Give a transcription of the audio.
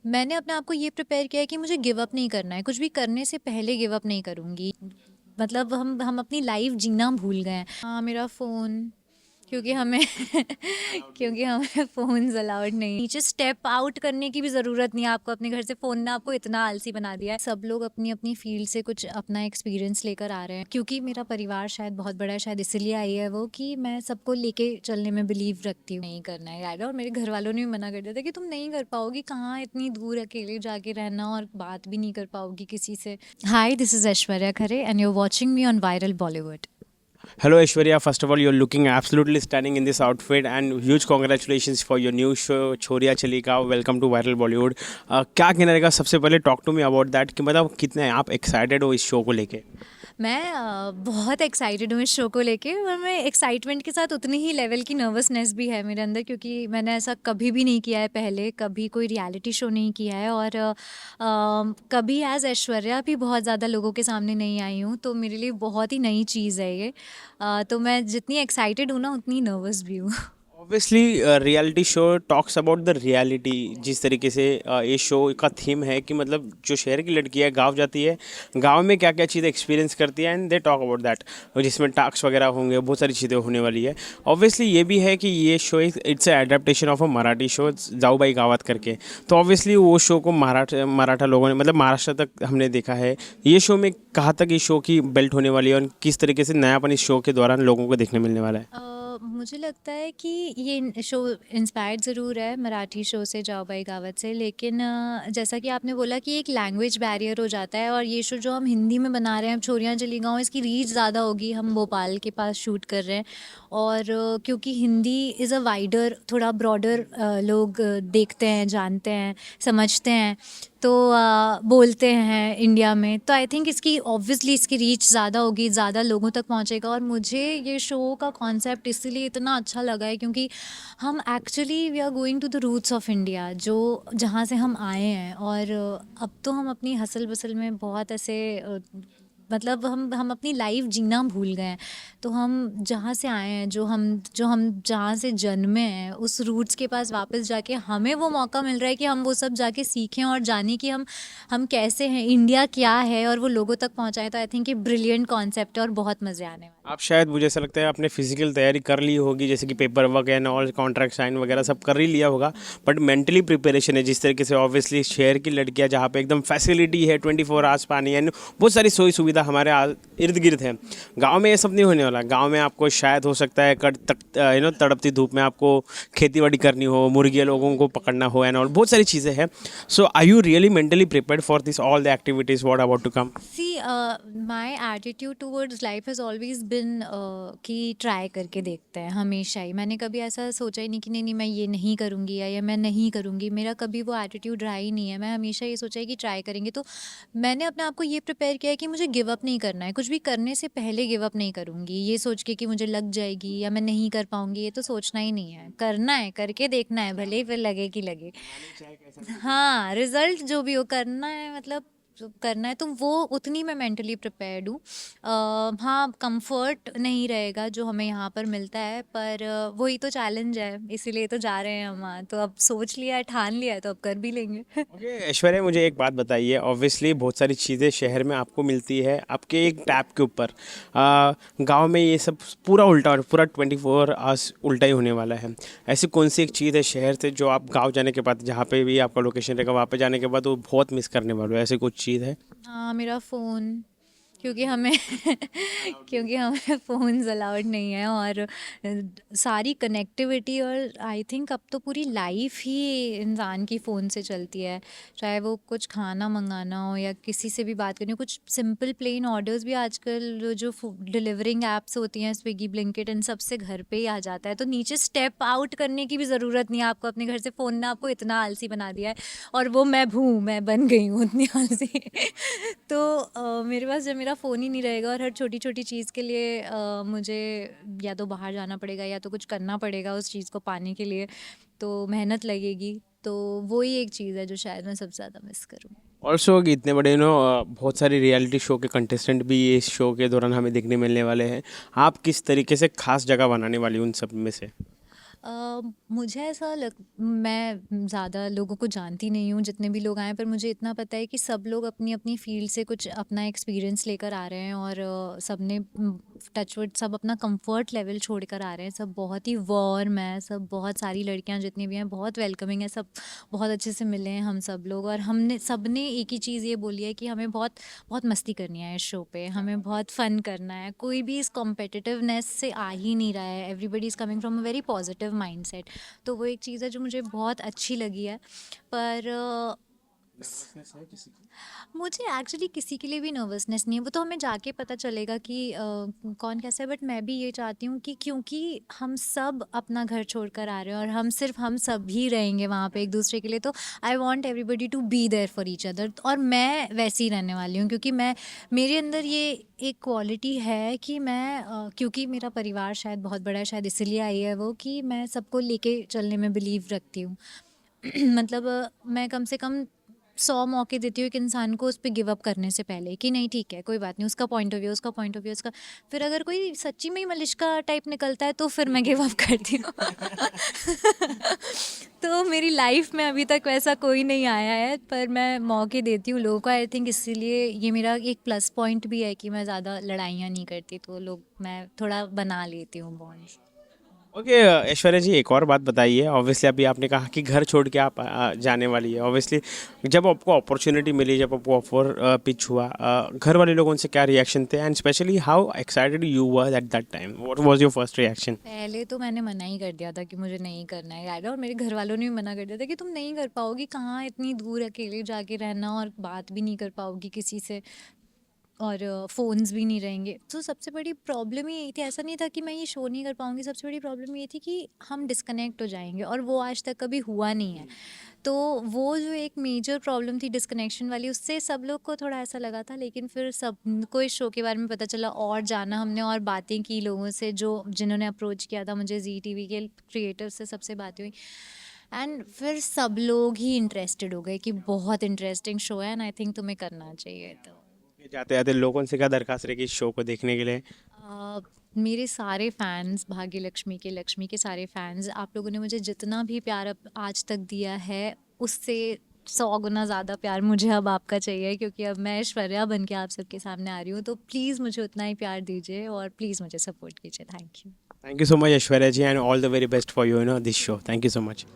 मैंने अपने आप को ये प्रिपेयर किया है कि मुझे गिव अप नहीं करना है, कुछ भी करने से पहले गिव अप नहीं करूँगी। मतलब हम अपनी लाइफ जीना भूल गए हैं। हाँ, मेरा फ़ोन, क्योंकि हमें क्योंकि हमें फ़ोन्स अलाउड नहीं। नीचे स्टेप आउट करने की भी ज़रूरत नहीं है आपको अपने घर से। फ़ोन ने आपको इतना आलसी बना दिया है। सब लोग अपनी-अपनी फ़ील्ड से कुछ अपना एक्सपीरियंस लेकर आ रहे हैं। क्योंकि मेरा परिवार शायद बहुत बड़ा है, शायद इसीलिए आई है वो कि मैं सबको लेके चलने में बिलीव रखती हूँ। नहीं करना है यार, और मेरे घर वालों ने भी मना कर दिया था कि तुम नहीं कर पाओगी, कहाँ इतनी दूर अकेले जाके रहना और बात भी नहीं कर पाओगी किसी से। Hi, this is Aishwarya Khare and you are watching me on viral Bollywood. Hello Aishwarya, first of all you're looking absolutely stunning in this outfit and huge congratulations for your new show छोरिया चली का welcome to Viral Bollywood। क्या कहना रहेगा सबसे पहले talk to me about that कि मतलब कितने आप excited हो इस शो को लेके। मैं बहुत एक्साइटेड हूँ इस शो को लेके, और मैं एक्साइटमेंट के साथ उतनी ही लेवल की नर्वसनेस भी है मेरे अंदर, क्योंकि मैंने ऐसा कभी भी नहीं किया है पहले, कभी कोई रियलिटी शो नहीं किया है, और कभी एज ऐश्वर्या भी बहुत ज़्यादा लोगों के सामने नहीं आई हूँ, तो मेरे लिए बहुत ही नई चीज़ है ये। तो मैं जितनी एक्साइटेड हूँ ना, उतनी नर्वस भी हूँ। Obviously reality show talks about the reality. जिस तरीके से ये शो का थीम है कि मतलब जो शहर की लड़की है गांव जाती है, गांव में क्या क्या चीज़ें एक्सपीरियंस करती है and they talk about that, जिसमें टास्क वगैरह होंगे, बहुत सारी चीज़ें होने वाली है। ऑब्वियसली ये भी है कि ये show it's a adaptation of a Marathi show जाऊ बाई गावत करके। तो ऑब्वियसली वो शो को मराठा लोगों ने मतलब महाराष्ट्र तक हमने देखा है। ये शो में कहाँ तक इस शो की बेल्ट होने वाली है और किस तरीके से नयापन इस शो के दौरान लोगों को देखने मिलने वाला है। मुझे लगता है कि ये शो इंस्पायर्ड ज़रूर है मराठी शो से, जाओ बाई गावत से, लेकिन जैसा कि आपने बोला कि एक लैंग्वेज बैरियर हो जाता है, और ये शो जो हम हिंदी में बना रहे हैं, अब छोरियाँ चली गाँव, इसकी रीच ज़्यादा होगी। हम भोपाल के पास शूट कर रहे हैं, और क्योंकि हिंदी इज़ अ वाइडर, थोड़ा ब्रॉडर, लोग देखते हैं, जानते हैं, समझते हैं, तो बोलते हैं इंडिया में, तो आई थिंक इसकी ऑब्वियसली इसकी रीच ज़्यादा होगी, ज़्यादा लोगों तक पहुंचेगा। और मुझे ये शो का कॉन्सेप्ट इसीलिए इतना अच्छा लगा है क्योंकि हम actually we are going to the roots of India, जो जहाँ से हम आए हैं, और अब तो हम अपनी हसल बसल में बहुत ऐसे मतलब हम अपनी लाइफ जीना भूल गए हैं। तो हम जहाँ से आए हैं, जो हम जहाँ से जन्मे हैं, उस रूट्स के पास वापस जाके हमें वो मौका मिल रहा है कि हम वो सब जाके सीखें और जानें कि हम कैसे हैं, इंडिया क्या है, और वो लोगों तक पहुँचाएं। तो आई थिंक ये ब्रिलियंट कॉन्सेप्ट है और बहुत मज़े आने वाले आप शायद मुझे ऐसा लगता है आपने फिजिकल तैयारी कर ली होगी, जैसे कि paper work and all contract sign वगैरह सब कर ही लिया होगा, बट मेंटली प्रिपरेशन है जिस तरीके से ऑब्वियसली शहर की लड़कियां जहाँ पे एकदम फैसिलिटी है 24 आवर्स पानी एंड बहुत सारी सोई सुविधा हमारे इर्द गिर्द है। गांव में ये सब नहीं होने वाला। गांव में आपको शायद हो सकता है तड़पती धूप में आपको खेती बाड़ी करनी हो, मुर्गियाँ लोगों को पकड़ना हो एंड ऑल बहुत सारी चीज़ें हैं। So are you really mentally prepared for this all the activities what about to come. See my attitude towards life has always been कि ट्राई करके देखते हैं, हमेशा ही। मैंने कभी ऐसा सोचा ही नहीं कि नहीं मैं ये नहीं करूँगी या मैं नहीं करूँगी। मेरा कभी वो एटीट्यूड रहा ही नहीं है। मैं हमेशा ये सोचा है कि ट्राई करेंगे। तो मैंने अपने आप को ये प्रिपेयर किया है कि मुझे गिव अप नहीं करना है, कुछ भी करने से पहले गिव अप नहीं करूँगी। ये सोच के कि मुझे लग जाएगी या मैं नहीं कर पाऊँगी, ये तो सोचना ही नहीं है। करना है, करके देखना है, भले ही फिर लगे कि लगे। हाँ, रिजल्ट जो भी हो, करना है, मतलब जो करना है, तो वो उतनी मैं मेंटली प्रिपेयर्ड हूँ। हाँ, कंफर्ट नहीं रहेगा जो हमें यहाँ पर मिलता है, पर वही तो चैलेंज है, इसीलिए तो जा रहे हैं हम वहाँ। तो अब सोच लिया है, ठान लिया है, तो अब कर भी लेंगे। ओके ऐश्वर्या, मुझे एक बात बताइए। ऑब्वियसली बहुत सारी चीज़ें शहर में आपको मिलती है आपके एक टैप के ऊपर। गांव में ये सब पूरा उल्टा और पूरा 24 आवर्स उल्टा ही होने वाला है। ऐसी कौन सी एक चीज़ है शहर से जो आप गांव जाने के बाद, जहाँ पे भी आपका लोकेशन रहेगा वहाँ पे जाने के बाद वो बहुत मिस करने वाले हो, ऐसी कुछ चीज़ है? हाँ, मेरा फ़ोन, क्योंकि हमें क्योंकि हमें फ़ोन्स अलाउड नहीं है, और सारी कनेक्टिविटी, और आई थिंक अब तो पूरी लाइफ ही इंसान की फ़ोन से चलती है। चाहे वो कुछ खाना मंगाना हो या किसी से भी बात करनी हो, कुछ सिंपल प्लेन ऑर्डर्स भी आजकल जो डिलीवरिंग एप्स होती हैं, स्विगी, ब्लिंकिट, इन सब से घर पे ही आ जाता है। तो नीचे स्टेप आउट करने की भी ज़रूरत नहीं है आपको अपने घर से। फ़ोन ने आपको इतना आलसी बना दिया है, और वो मैं बन गई हूँ उतनी आलसी। तो मेरे पास जब मेरा फ़ोन ही नहीं रहेगा, और हर छोटी छोटी चीज़ के लिए मुझे या तो बाहर जाना पड़ेगा या तो कुछ करना पड़ेगा उस चीज़ को पाने के लिए, तो मेहनत लगेगी। तो वो ही एक चीज़ है जो शायद मैं सबसे ज़्यादा मिस करूँ। ऑल्सो इतने बड़े बहुत सारे रियलिटी शो के कंटेस्टेंट भी इस शो के दौरान हमें देखने मिलने वाले हैं। आप किस तरीके से खास जगह बनाने वाली उन सब में से? मुझे ऐसा लग मैं ज़्यादा लोगों को जानती नहीं हूँ जितने भी लोग आए हैं, पर मुझे इतना पता है कि सब लोग अपनी अपनी फील्ड से कुछ अपना एक्सपीरियंस लेकर आ रहे हैं और सबने टचवुड सब अपना कंफर्ट लेवल छोड़कर आ रहे हैं। सब बहुत ही वार्म है, सब बहुत सारी लड़कियां जितनी भी हैं बहुत वेलकमिंग है, सब बहुत अच्छे से मिले हैं हम सब लोग। और हमने सबने एक ही चीज़ ये बोली है कि हमें बहुत बहुत मस्ती करनी है इस शो पे, हमें बहुत फन करना है। कोई भी इस कॉम्पिटिटिवनेस से आ ही नहीं रहा है, everybody is coming from a very positive mindset. तो वो एक चीज़ है जो मुझे बहुत अच्छी लगी है। पर मुझे एक्चुअली किसी के लिए भी नर्वसनेस नहीं है, वो तो हमें जाके पता चलेगा कि कौन कैसा है। बट मैं भी ये चाहती हूँ कि क्योंकि हम सब अपना घर छोड़कर आ रहे हैं और हम सब ही रहेंगे वहाँ पे एक दूसरे के लिए, तो I want everybody to be there for each other. और मैं वैसी ही रहने वाली हूँ, क्योंकि मैं मेरे अंदर ये एक क्वालिटी है कि मैं क्योंकि मेरा परिवार शायद बहुत बड़ा है, शायद इसीलिए आई है वो, कि मैं सबको लेके चलने में बिलीव रखती हूँ। मतलब मैं कम से कम 100 मौके देती हूँ एक इंसान को उस पे गिव अप करने से पहले, कि नहीं ठीक है कोई बात नहीं, उसका पॉइंट ऑफ व्यू, उसका पॉइंट ऑफ व्यू, उसका। फिर अगर कोई सच्ची में ही मलिश्का टाइप निकलता है तो फिर मैं गिव अप करती हूँ। तो मेरी लाइफ में अभी तक वैसा कोई नहीं आया है, पर मैं मौके देती हूँ लोगों को। आई थिंक इसीलिए ये मेरा एक प्लस पॉइंट भी है कि मैं ज़्यादा लड़ाइयाँ नहीं करती, तो लोग मैं थोड़ा बना लेती हूँ बॉन्ड्स। ओके ऐश्वर्या जी, एक और बात बताइए। ऑब्वियसली अभी आपने कहा कि घर छोड़ के आप जाने वाली है। ऑब्वियसली जब आपको अपॉर्चुनिटी मिली, जब आपको ऑफर पिच हुआ, घर वाले लोगों से क्या रिएक्शन थे, and specially how excited you were at that time, what was your first reaction? पहले तो मैंने मना ही कर दिया था कि मुझे नहीं करना है गाइड, और मेरे घर वालों ने भी मना कर दिया था कि तुम नहीं कर पाओगी, कहाँ इतनी दूर अकेले जाके रहना, और बात भी नहीं कर पाओगी किसी से, और फ़ोन्स भी नहीं रहेंगे। तो सबसे बड़ी प्रॉब्लम ही यही थी, ऐसा नहीं था कि मैं ये शो नहीं कर पाऊँगी, सबसे बड़ी प्रॉब्लम ये थी कि हम डिस्कनेक्ट हो जाएँगे, और वो आज तक कभी हुआ नहीं है। तो वो जो एक मेजर प्रॉब्लम थी डिस्कनेक्शन वाली, उससे सब लोग को थोड़ा ऐसा लगा था। लेकिन फिर सबको इस शो के बारे में पता चला, और जाना हमने और बातें की लोगों से जो जिन्होंने अप्रोच किया था मुझे, जी टीवी के क्रिएटर से सबसे बातें हुई, एंड फिर सब लोग ही इंटरेस्टेड हो गए कि बहुत इंटरेस्टिंग शो है एंड आई थिंक तुम्हें करना चाहिए। तो जाते जाते लोगों से क्या दरखास्त रहेगी इस शो को देखने के लिए? मेरे सारे फैंस, भाग्य लक्ष्मी के सारे फैंस, आप लोगों ने मुझे जितना भी प्यार आज तक दिया है, उससे 100 गुना ज़्यादा प्यार मुझे अब आपका चाहिए, क्योंकि अब मैं ऐश्वर्या बन के आप सबके सामने आ रही हूँ। तो प्लीज़ मुझे उतना ही प्यार दीजिए और प्लीज़ मुझे सपोर्ट कीजिए। Thank you. Thank you so much Aishwarya ji, and all the very best for you know this show. Thank you so much.